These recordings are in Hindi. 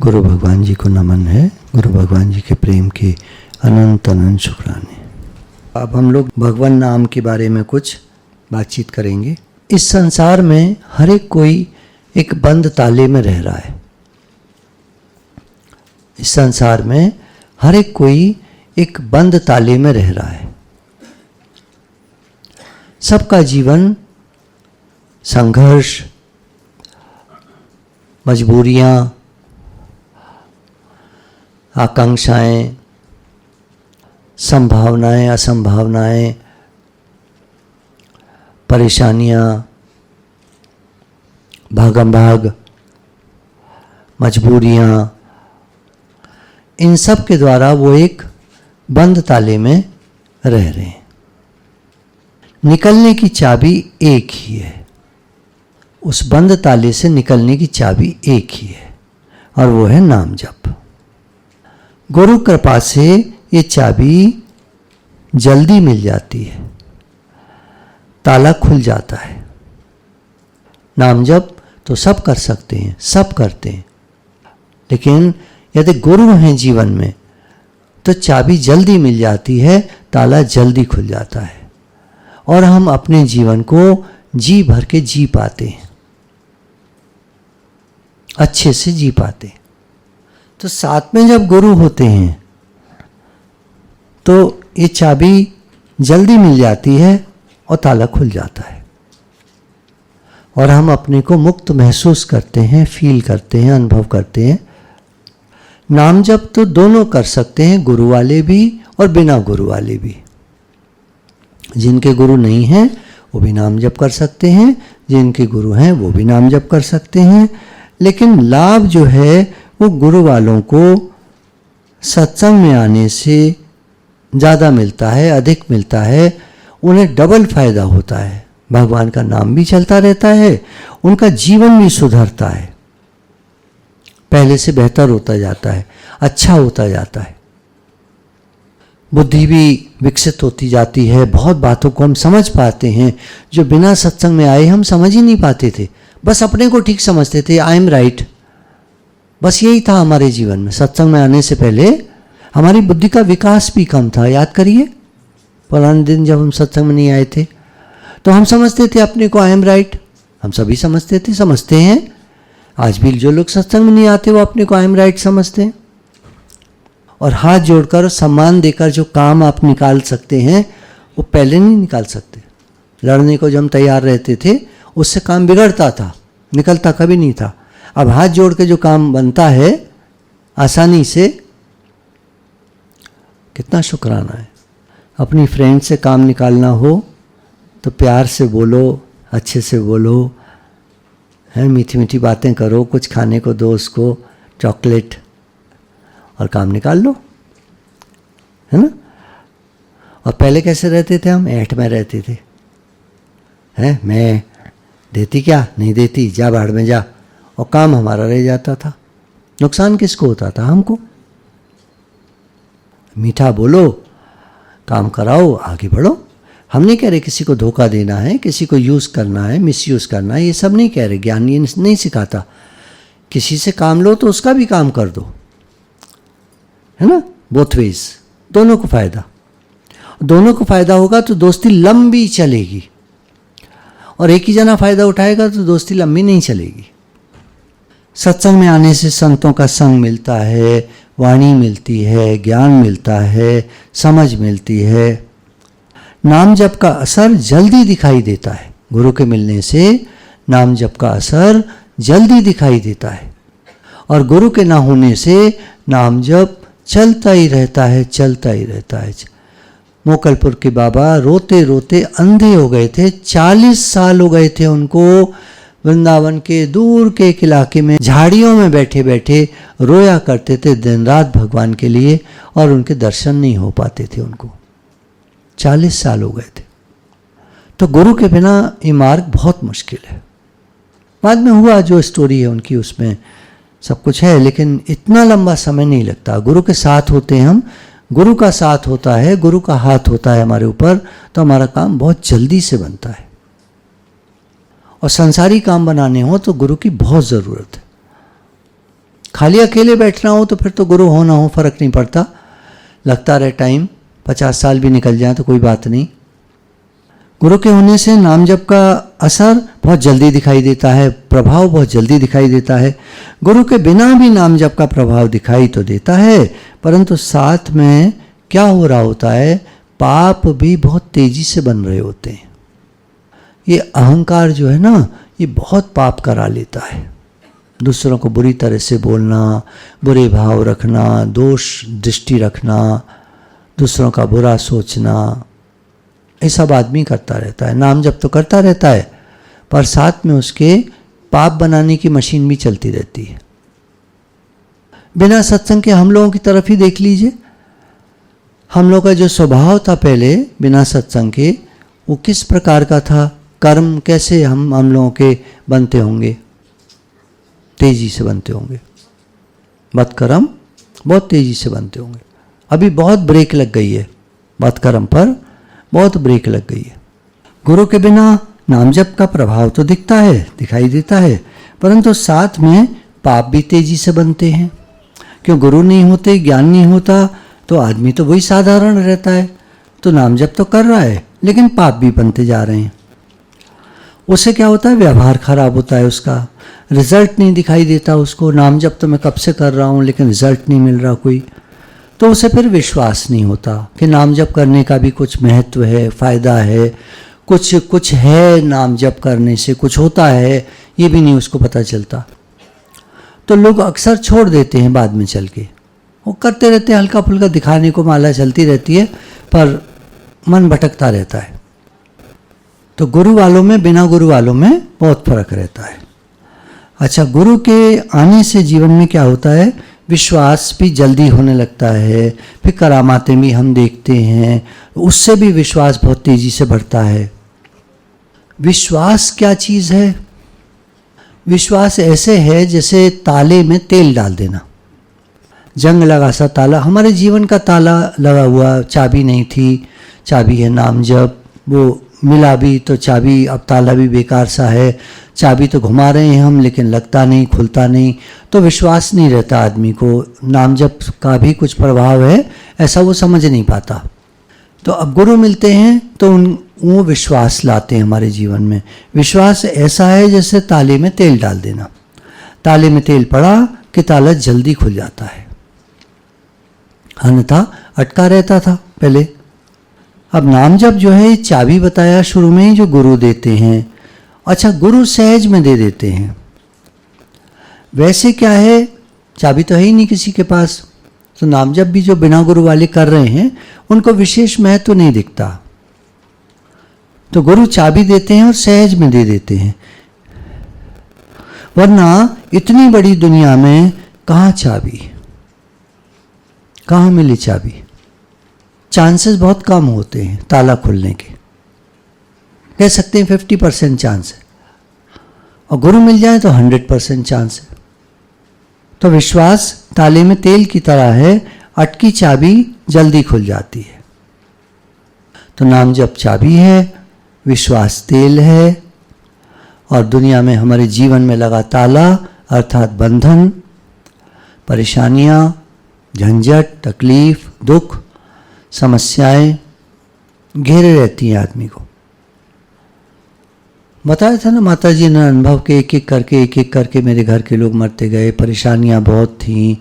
गुरु भगवान जी को नमन है। गुरु भगवान जी के प्रेम के अनंत अनंत शुक्राने। अब हम लोग भगवान नाम के बारे में कुछ बातचीत करेंगे। इस संसार में हर एक कोई एक बंद ताले में रह रहा है। इस संसार में हर एक कोई एक बंद ताले में रह रहा है। सबका जीवन संघर्ष, मजबूरियां, आकांक्षाएं, संभावनाएं, असंभावनाएं, परेशानियां, भागम भाग, मजबूरियां, इन सब के द्वारा वो एक बंद ताले में रह रहे हैं। निकलने की चाबी एक ही है। उस बंद ताले से निकलने की चाबी एक ही है और वो है नाम जप। गुरु कृपा से ये चाबी जल्दी मिल जाती है, ताला खुल जाता है। नाम जप तो सब कर सकते हैं, सब करते हैं, लेकिन यदि गुरु हैं जीवन में तो चाबी जल्दी मिल जाती है, ताला जल्दी खुल जाता है और हम अपने जीवन को जी भर के जी पाते हैं, अच्छे से जी पाते हैं। तो साथ में जब गुरु होते हैं तो ये चाबी जल्दी मिल जाती है और ताला खुल जाता है और हम अपने को मुक्त महसूस करते हैं, फील करते हैं, अनुभव करते हैं। नाम जप तो दोनों कर सकते हैं, गुरु वाले भी और बिना गुरु वाले भी। जिनके गुरु नहीं हैं वो भी नाम जप कर सकते हैं, जिनके गुरु हैं वो भी नाम जप कर सकते हैं। लेकिन लाभ जो है वो गुरु वालों को सत्संग में आने से ज़्यादा मिलता है, अधिक मिलता है। उन्हें डबल फायदा होता है। भगवान का नाम भी चलता रहता है, उनका जीवन भी सुधरता है, पहले से बेहतर होता जाता है, अच्छा होता जाता है। बुद्धि भी विकसित होती जाती है। बहुत बातों को हम समझ पाते हैं जो बिना सत्संग में आए हम समझ ही नहीं पाते थे। बस अपने को ठीक समझते थे, आई एम राइट, बस यही था हमारे जीवन में। सत्संग में आने से पहले हमारी बुद्धि का विकास भी कम था। याद करिए, पुराने दिन जब हम सत्संग में नहीं आए थे तो हम समझते थे अपने को आई एम राइट। हम सभी समझते थे, समझते हैं। आज भी जो लोग सत्संग में नहीं आते वो अपने को आई एम राइट समझते हैं। और हाथ जोड़कर सम्मान देकर जो काम आप निकाल सकते हैं वो पहले नहीं निकाल सकते। लड़ने को जब हम तैयार रहते थे उससे काम बिगड़ता था, निकलता कभी नहीं था। अब हाथ जोड़ के जो काम बनता है आसानी से, कितना शुक्राना है। अपनी फ्रेंड से काम निकालना हो तो प्यार से बोलो, अच्छे से बोलो, है मीठी मीठी बातें करो, कुछ खाने को दो उसको, चॉकलेट, और काम निकाल लो, है ना। और पहले कैसे रहते थे हम? ऐंठ में रहते थे, हैं मैं देती क्या, नहीं देती, जा बाढ़ में जा, और काम हमारा रह जाता था। नुकसान किसको होता था? हमको। मीठा बोलो, काम कराओ, आगे बढ़ो। हम नहीं कह रहे किसी को धोखा देना है, किसी को यूज़ करना है, मिसयूज़ करना है, ये सब नहीं कह रहे। ज्ञान ये नहीं सिखाता। किसी से काम लो तो उसका भी काम कर दो, है ना। बोथ वेज, दोनों को फ़ायदा। दोनों को फ़ायदा होगा तो दोस्ती लंबी चलेगी, और एक ही जना फ़ायदा उठाएगा तो दोस्ती लंबी नहीं चलेगी। सत्संग में आने से संतों का संग मिलता है, वाणी मिलती है, ज्ञान मिलता है, समझ मिलती है। नाम जप का असर जल्दी दिखाई देता है। गुरु के मिलने से नाम जप का असर जल्दी दिखाई देता है, और गुरु के ना होने से नाम जप चलता ही रहता है, चलता ही रहता है। मोकलपुर के बाबा रोते रोते अंधे हो गए थे। 40 साल हो गए थे उनको। वृंदावन के दूर के एक इलाके में झाड़ियों में बैठे बैठे रोया करते थे दिन रात भगवान के लिए, और उनके दर्शन नहीं हो पाते थे उनको। 40 साल हो गए थे। तो गुरु के बिना ये मार्ग बहुत मुश्किल है। बाद में हुआ जो स्टोरी है उनकी, उसमें सब कुछ है, लेकिन इतना लंबा समय नहीं लगता। गुरु के साथ होते हैं हम, गुरु का साथ होता है, गुरु का हाथ होता है हमारे ऊपर, तो हमारा काम बहुत जल्दी से बनता है। और संसारी काम बनाने हो तो गुरु की बहुत ज़रूरत है। खाली अकेले बैठना हो तो फिर तो गुरु हो ना हो फर्क नहीं पड़ता, लगता रहे टाइम, 50 साल भी निकल जाए तो कोई बात नहीं। गुरु के होने से नाम जप का असर बहुत जल्दी दिखाई देता है, प्रभाव बहुत जल्दी दिखाई देता है। गुरु के बिना भी नाम जप का प्रभाव दिखाई तो देता है, परंतु साथ में क्या हो रहा होता है, पाप भी बहुत तेजी से बन रहे होते हैं। ये अहंकार जो है ना, ये बहुत पाप करा लेता है। दूसरों को बुरी तरह से बोलना, बुरे भाव रखना, दोष दृष्टि रखना, दूसरों का बुरा सोचना, ये सब आदमी करता रहता है। नाम जप तो करता रहता है, पर साथ में उसके पाप बनाने की मशीन भी चलती रहती है। बिना सत्संग के हम लोगों की तरफ ही देख लीजिए। हम लोग का जो स्वभाव था पहले बिना सत्संग के, वो किस प्रकार का था, कर्म कैसे हम लोगों के बनते होंगे, तेजी से बनते होंगे। बदकर्म बहुत तेजी से बनते होंगे। अभी बहुत ब्रेक लग गई है, बदकर्म पर बहुत ब्रेक लग गई है। गुरु के बिना नाम जप का प्रभाव तो दिखता है, दिखाई देता है, परंतु साथ में पाप भी तेजी से बनते हैं। क्यों, गुरु नहीं होते, ज्ञान नहीं होता तो आदमी तो वही साधारण रहता है, तो नाम जप तो कर रहा है लेकिन पाप भी बनते जा रहे हैं। उससे क्या होता है, व्यवहार खराब होता है, उसका रिजल्ट नहीं दिखाई देता उसको। नाम जप तो मैं कब से कर रहा हूँ लेकिन रिजल्ट नहीं मिल रहा कोई, तो उसे फिर विश्वास नहीं होता कि नाम जप करने का भी कुछ महत्व है, फायदा है, कुछ है, नाम जप करने से कुछ होता है, ये भी नहीं उसको पता चलता। तो लोग अक्सर छोड़ देते हैं बाद में चल के, वो करते रहते हैं, हल्का फुल्का दिखाने को माला चलती रहती है, पर मन भटकता रहता है। तो गुरु वालों में बिना गुरु वालों में बहुत फर्क रहता है। अच्छा, गुरु के आने से जीवन में क्या होता है, विश्वास भी जल्दी होने लगता है, फिर करामातें भी हम देखते हैं, उससे भी विश्वास बहुत तेजी से बढ़ता है। विश्वास क्या चीज़ है, विश्वास ऐसे है जैसे ताले में तेल डाल देना। जंग लगा सा ताला, हमारे जीवन का ताला लगा हुआ, चाबी नहीं थी, चाबी है नाम जप, वो मिला भी तो चाबी, अब ताला भी बेकार सा है, चाबी तो घुमा रहे हैं हम लेकिन लगता नहीं, खुलता नहीं, तो विश्वास नहीं रहता आदमी को, नाम जप का भी कुछ प्रभाव है ऐसा वो समझ नहीं पाता। तो अब गुरु मिलते हैं तो वो विश्वास लाते हैं हमारे जीवन में। विश्वास ऐसा है जैसे ताले में तेल डाल देना, ताले में तेल पड़ा कि ताला जल्दी खुल जाता है, अन्यथा अटका रहता था पहले। अब नाम जप जो है चाबी बताया शुरू में ही जो गुरु देते हैं। अच्छा, गुरु सहज में दे देते हैं, वैसे क्या है, चाबी तो है ही नहीं किसी के पास, तो नाम जप भी जो बिना गुरु वाले कर रहे हैं उनको विशेष महत्व तो नहीं दिखता, तो गुरु चाबी देते हैं और सहज में दे देते हैं। वरना इतनी बड़ी दुनिया में कहाँ चाबी, कहाँ मिली चाबी, चांसेस बहुत कम होते हैं ताला खुलने के, कह सकते हैं 50% चांस है, और गुरु मिल जाए तो 100% चांस है। तो विश्वास ताले में तेल की तरह है, अटकी चाबी जल्दी खुल जाती है। तो नाम जप चाबी है, विश्वास तेल है, और दुनिया में हमारे जीवन में लगा ताला अर्थात बंधन, परेशानियां, झंझट, तकलीफ, दुख, समस्याएं घेरे रहती हैं आदमी को। बताया था ना माता जी ने अनुभव के, एक एक करके मेरे घर के लोग मरते गए, परेशानियां बहुत थीं।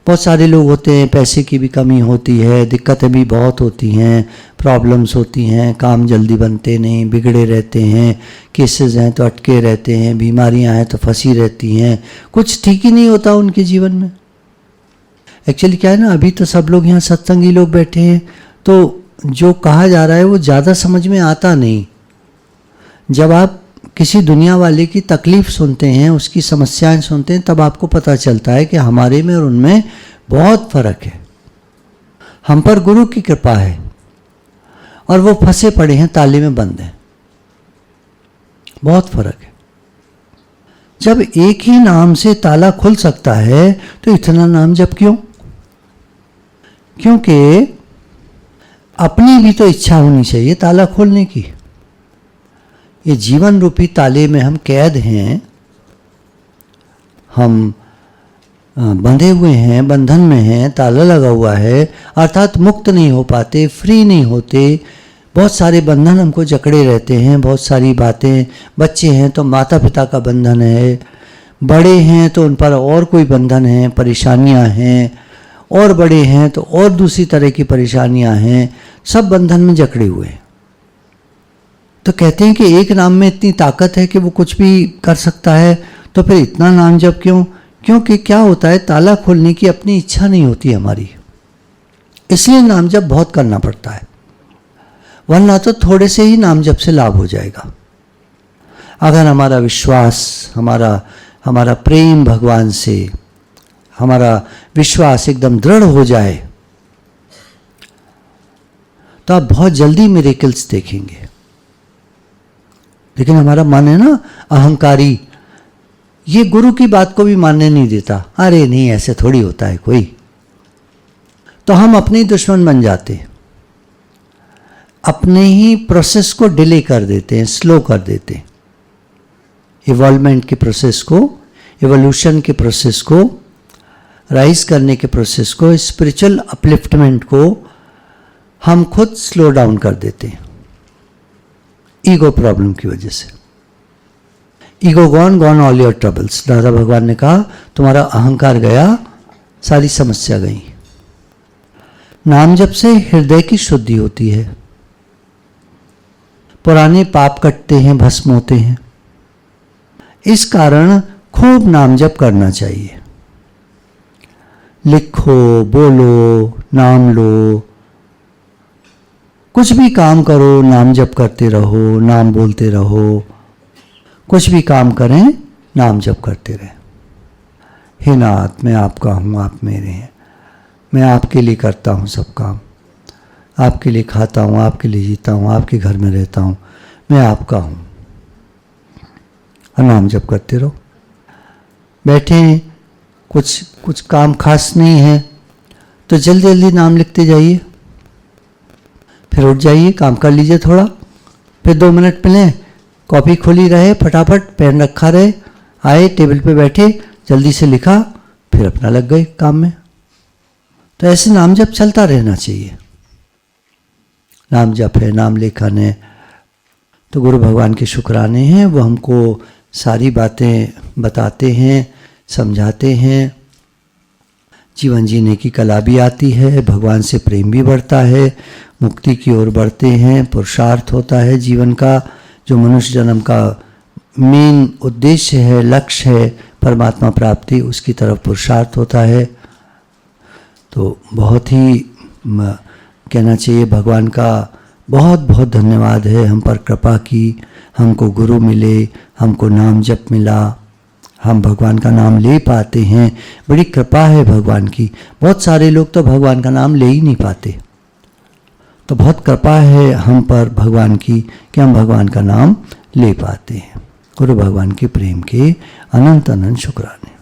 बहुत सारे लोग होते हैं, पैसे की भी कमी होती है, दिक्कतें भी बहुत होती हैं, प्रॉब्लम्स होती हैं, काम जल्दी बनते नहीं, बिगड़े रहते हैं, केसेस हैं तो अटके रहते हैं, बीमारियां हैं तो फंसी रहती हैं, कुछ ठीक ही नहीं होता उनके जीवन में। एक्चुअली क्या है ना, अभी तो सब लोग यहाँ सत्संगी लोग बैठे हैं, तो जो कहा जा रहा है वो ज़्यादा समझ में आता नहीं। जब आप किसी दुनिया वाले की तकलीफ़ सुनते हैं, उसकी समस्याएं सुनते हैं, तब आपको पता चलता है कि हमारे में और उनमें बहुत फ़र्क है। हम पर गुरु की कृपा है और वो फंसे पड़े हैं, ताले में बंद हैं, बहुत फ़र्क है। जब एक ही नाम से ताला खुल सकता है तो इतना नाम जप क्यों? क्योंकि अपनी भी तो इच्छा होनी चाहिए ताला खोलने की। ये जीवन रूपी ताले में हम कैद हैं, हम बंधे हुए हैं, बंधन में हैं, ताला लगा हुआ है, अर्थात मुक्त नहीं हो पाते, फ्री नहीं होते। बहुत सारे बंधन हमको जकड़े रहते हैं, बहुत सारी बातें। बच्चे हैं तो माता पिता का बंधन है, बड़े हैं तो उन पर और कोई बंधन है, परेशानियां हैं, और बड़े हैं तो और दूसरी तरह की परेशानियां हैं, सब बंधन में जकड़े हुए हैं। तो कहते हैं कि एक नाम में इतनी ताकत है कि वो कुछ भी कर सकता है, तो फिर इतना नाम जप क्यों? क्योंकि क्या होता है, ताला खोलने की अपनी इच्छा नहीं होती हमारी, इसलिए नाम जप बहुत करना पड़ता है, वरना तो थोड़े से ही नाम जप से लाभ हो जाएगा। अगर हमारा विश्वास, हमारा प्रेम भगवान से, हमारा विश्वास एकदम दृढ़ हो जाए तो आप बहुत जल्दी मिरेकल्स देखेंगे। लेकिन हमारा मन है ना अहंकारी, ये गुरु की बात को भी मानने नहीं देता। अरे नहीं, ऐसे थोड़ी होता है कोई। तो हम अपने ही दुश्मन बन जाते हैं, अपने ही प्रोसेस को डिले कर देते हैं, स्लो कर देते हैं। इवॉल्वमेंट के प्रोसेस को, इवोल्यूशन के प्रोसेस को, राइज करने के प्रोसेस को, स्पिरिचुअल अपलिफ्टमेंट को हम खुद स्लो डाउन कर देते हैं ईगो प्रॉब्लम की वजह से। Ego gone all your troubles. दादा भगवान ने कहा तुम्हारा अहंकार गया, सारी समस्या गई। नाम जप से हृदय की शुद्धि होती है, पुराने पाप कटते हैं, भस्म होते हैं। इस कारण खूब नाम जप करना चाहिए। लिखो, बोलो, नाम लो, कुछ भी काम करो, नाम जप करते रहो, नाम बोलते रहो। कुछ भी काम करें, नाम जप करते रहें। हे नाथ, मैं आपका हूँ, आप मेरे हैं, मैं आपके लिए करता हूँ सब काम, आपके लिए खाता हूँ, आपके लिए जीता हूँ, आपके घर में रहता हूँ, मैं आपका हूँ। और नाम जप करते रहो। बैठे कुछ काम खास नहीं है तो जल्दी जल्दी नाम लिखते जाइए, फिर उठ जाइए, काम कर लीजिए थोड़ा, फिर 2 मिनट मिले, कॉपी खोली रहे, फटाफट पेन रखा रहे, आए टेबल पे बैठे, जल्दी से लिखा, फिर अपना लग गए काम में। तो ऐसे नाम जप चलता रहना चाहिए। नाम जप है, नाम लेखन है, तो गुरु भगवान के शुक्राने हैं, वो हमको सारी बातें बताते हैं, समझाते हैं। जीवन जीने की कला भी आती है, भगवान से प्रेम भी बढ़ता है, मुक्ति की ओर बढ़ते हैं, पुरुषार्थ होता है जीवन का, जो मनुष्य जन्म का मेन उद्देश्य है, लक्ष्य है, परमात्मा प्राप्ति, उसकी तरफ पुरुषार्थ होता है। तो बहुत ही कहना चाहिए भगवान का बहुत बहुत धन्यवाद है हम पर कृपा की, हमको गुरु मिले, हमको नाम जप मिला, हम भगवान का नाम ले पाते हैं। बड़ी कृपा है भगवान की। बहुत सारे लोग तो भगवान का नाम ले ही नहीं पाते। तो बहुत कृपा है हम पर भगवान की कि हम भगवान का नाम ले पाते हैं। गुरु भगवान के प्रेम के अनंत अनंत शुक्राने।